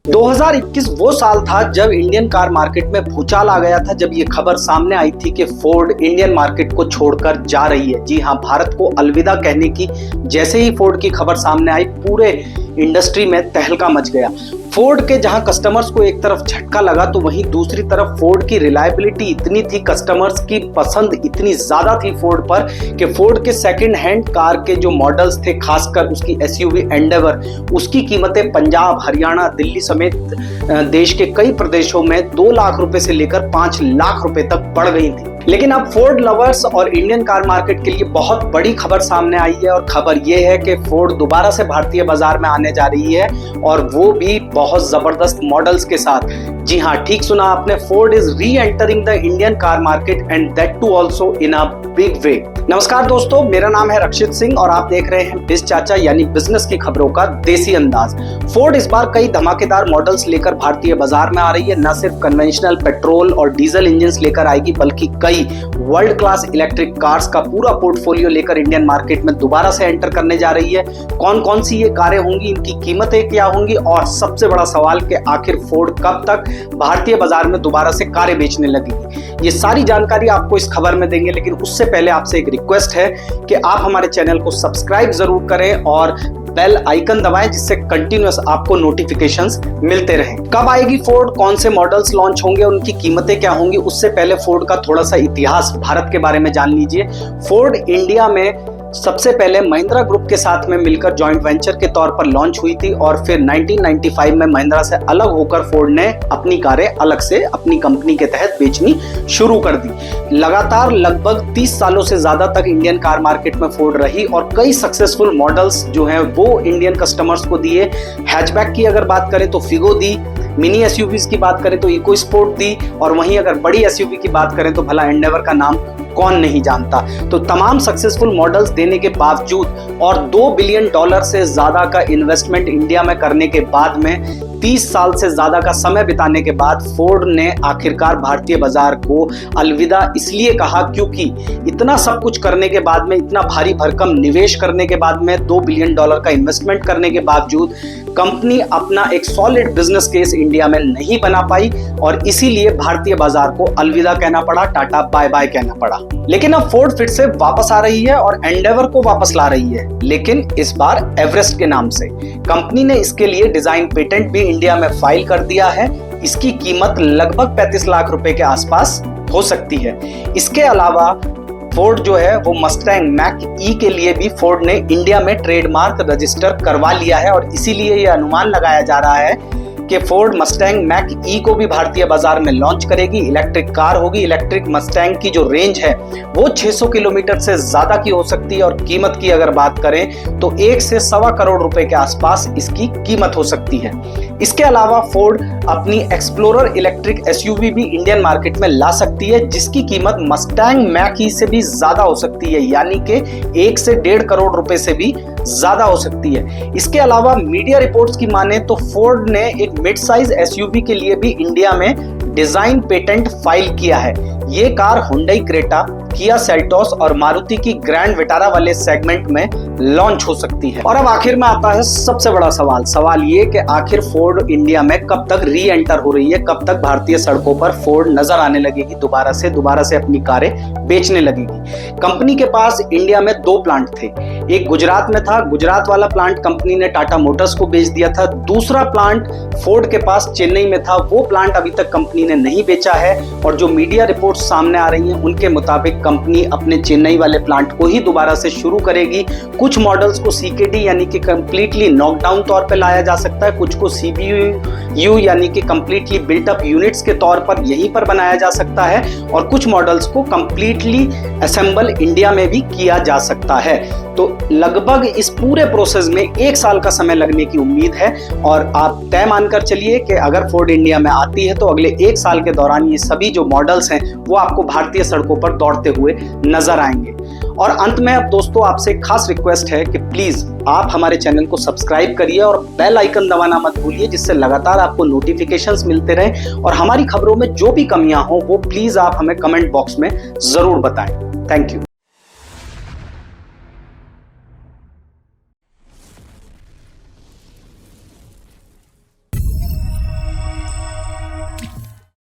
2021 वो साल था जब इंडियन कार मार्केट में भूचाल आ गया था, जब ये खबर सामने आई थी कि फोर्ड इंडियन मार्केट को छोड़कर जा रही है। जी हाँ, भारत को अलविदा कहने की जैसे ही फोर्ड की खबर सामने आई, पूरे इंडस्ट्री में तहलका मच गया। फोर्ड के जहां कस्टमर्स को एक तरफ झटका लगा, तो वहीं दूसरी तरफ फोर्ड की रिलायबिलिटी इतनी थी, कस्टमर्स की पसंद इतनी ज्यादा थी फोर्ड पर कि फोर्ड के सेकंड हैंड कार के जो मॉडल्स थे, खासकर उसकी एसयूवी एंडेवर, उसकी कीमतें पंजाब, हरियाणा, दिल्ली समेत देश के कई प्रदेशों में 2 लाख रुपए से लेकर 5 लाख रुपए तक बढ़ गई थी। लेकिन अब फोर्ड लवर्स और इंडियन कार मार्केट के लिए बहुत बड़ी खबर सामने आई है, और खबर यह है कि फोर्ड दोबारा से भारतीय बाजार में आने जा रही है, और वो भी बहुत जबरदस्त मॉडल्स के साथ। जी हाँ, ठीक सुना आपने, Ford is reentering the Indian car market and that too also in a big way. नमस्कार दोस्तों, मेरा नाम है रक्षित सिंह और आप देख रहे हैं बिज चाचा यानी बिजनेस की खबरों का देसी अंदाज। फोर्ड इस बार कई धमाकेदार मॉडल्स लेकर भारतीय बाजार में आ रही है। न सिर्फ कन्वेंशनल पेट्रोल और डीजल इंजन लेकर आएगी, बल्कि कई वर्ल्ड क्लास इलेक्ट्रिक कार्स का पूरा पोर्टफोलियो लेकर इंडियन मार्केट में दोबारा से एंटर करने जा रही है। कौन कौन सी ये कारें होंगी, इनकी कीमतें क्या होंगी, और सबसे बड़ा सवाल कि आखिर फोर्ड कब तक भारतीय बाजार में दोबारा से कारें बेचने लगेगी, ये सारी जानकारी आपको इस खबर में देंगे। लेकिन उससे पहले आपसे एक रिक्वेस्ट है कि आप हमारे चैनल को सब्सक्राइब जरूर करें और बेल आइकन दबाएं, जिससे कंटिन्यूअस आपको नोटिफिकेशंस मिलते रहें। कब आएगी फोर्ड, कौन से मॉडल्स लॉन्च होंगे, उनकी कीमतें क्या होंगी, उससे पहले फोर्ड का थोड़ा सा इतिहास भारत के बारे में जान लीजिए। फोर्ड इंडिया में सबसे पहले महिंद्रा ग्रुप के साथ में मिलकर जॉइंट वेंचर के तौर पर लॉन्च हुई थी, और फिर 1995 में महिंद्रा से अलग होकर फोर्ड ने अपनी कारें अलग से अपनी कंपनी के तहत बेचनी शुरू कर दी। लगातार लगभग 30 सालों से ज्यादा तक इंडियन कार मार्केट में फोर्ड रही और कई सक्सेसफुल मॉडल्स जो हैं वो इंडियन कस्टमर्स को दिए। हैचबैक की अगर बात करें तो फिगो दी, मिनी एसयूवीज की बात करें तो इको स्पोर्ट दी, और वहीं अगर बड़ी एसयूवी की बात करें तो भला एंडेवर का नाम कौन नहीं जानता। तो तमाम सक्सेसफुल मॉडल्स देने के बावजूद और $2 बिलियन से ज्यादा का इन्वेस्टमेंट इंडिया में करने के बाद में 30 साल से ज्यादा का समय बिताने के बाद फोर्ड ने आखिरकार भारतीय बाजार को अलविदा इसलिए कहा क्योंकि इतना सब कुछ करने के बाद में, इतना भारी भरकम निवेश करने के बाद में, $2 बिलियन का इन्वेस्टमेंट करने के बावजूद कंपनी अपना एक सॉलिड बिजनेस केस इंडिया में नहीं बना पाई, और इसीलिए भारतीय बाजार को अलविदा कहना पड़ा, टाटा बाय बाय कहना पड़ा। लेकिन अब फोर्ड फिर से वापस आ रही है और एंडेवर को वापस ला रही है, लेकिन इस बार एवरेस्ट के नाम से। कंपनी ने इसके लिए डिजाइन पेटेंट भी इंडिया में फाइल कर दिया है। इसकी कीमत लगभग 35 लाख रुपए के आसपास हो सकती है। इसके अलावा फोर्ड जो है वो मस्टैंग मैक ई के लिए भी फोर्ड ने इंडिया में ट्रेडमार्क रजिस्टर करवा लिया है, और इसीलिए यह अनुमान लगाया जा रहा है कि फोर्ड मस्टैंग मैक ई को भी भारतीय बाजार में लॉन्च करेगी। इलेक्ट्रिक कार होगी। इलेक्ट्रिक मस्टैंग की जो रेंज है वो 600 किलोमीटर से ज्यादा की हो सकती है, और कीमत की अगर बात करें तो 1 से सवा करोड़ रुपए के आसपास इसकी कीमत हो सकती है। इसके अलावा फोर्ड अपनी एक्सप्लोरर इलेक्ट्रिक एसयूवी भी इंडियन मार्केट में ला सकती है, जिसकी कीमत मस्टैंग मैक ई से भी ज्यादा हो सकती है, यानी कि 1 से 1.5 करोड़ रुपए से भी ज्यादा हो सकती है। इसके अलावा मीडिया रिपोर्ट्स की माने तो फोर्ड ने एक मिड साइज एसयूवी के लिए भी इंडिया में डिजाइन पेटेंट फाइल किया है। ये car Hyundai Creta, Kia Seltos और मारुति की ग्रैंड विटारा वाले सेगमेंट में लॉन्च हो सकती है। और अब आखिर में आता है सबसे बड़ा सवाल ये कि आखिर फोर्ड इंडिया में कब तक री एंटर हो रही है, कब तक भारतीय सड़कों पर फोर्ड नजर आने लगेगी, दोबारा से अपनी कारें बेचने लगेगी। कंपनी के पास इंडिया में 2 प्लांट थे। एक गुजरात में था, गुजरात वाला प्लांट कंपनी ने टाटा मोटर्स को बेच दिया था। दूसरा प्लांट फोर्ड के पास चेन्नई में था, वो प्लांट अभी तक कंपनी ने नहीं बेचा है, और जो मीडिया रिपोर्ट्स सामने आ रही हैं उनके मुताबिक कंपनी अपने चेन्नई वाले प्लांट को ही दोबारा से शुरू करेगी। कुछ मॉडल्स को सीकेडी यानी कि कंप्लीटली नॉकडाउन तौर पे लाया जा सकता है, कुछ को सीबीयू यानी कि कंप्लीटली बिल्ट अप यूनिट्स के तौर पर यहीं पर बनाया जा सकता है, और कुछ मॉडल्स को कंप्लीटली असेंबल इंडिया में भी किया जा सकता है। तो लगभग इस पूरे प्रोसेस में 1 साल का समय लगने की उम्मीद है, और आप तय मानकर चलिए कि अगर फोर्ड इंडिया में आती है तो अगले 1 साल के दौरान ये सभी जो मॉडल्स हैं वो आपको भारतीय सड़कों पर दौड़ते हुए नजर आएंगे। और अंत में अब दोस्तों आपसे खास रिक्वेस्ट है कि प्लीज आप हमारे चैनल को सब्सक्राइब करिए और बेल आइकन दबाना मत भूलिए, जिससे लगातार आपको नोटिफिकेशंस मिलते रहें, और हमारी खबरों में जो भी कमियां हो वो प्लीज आप हमें कमेंट बॉक्स में जरूर बताएं। Thank you.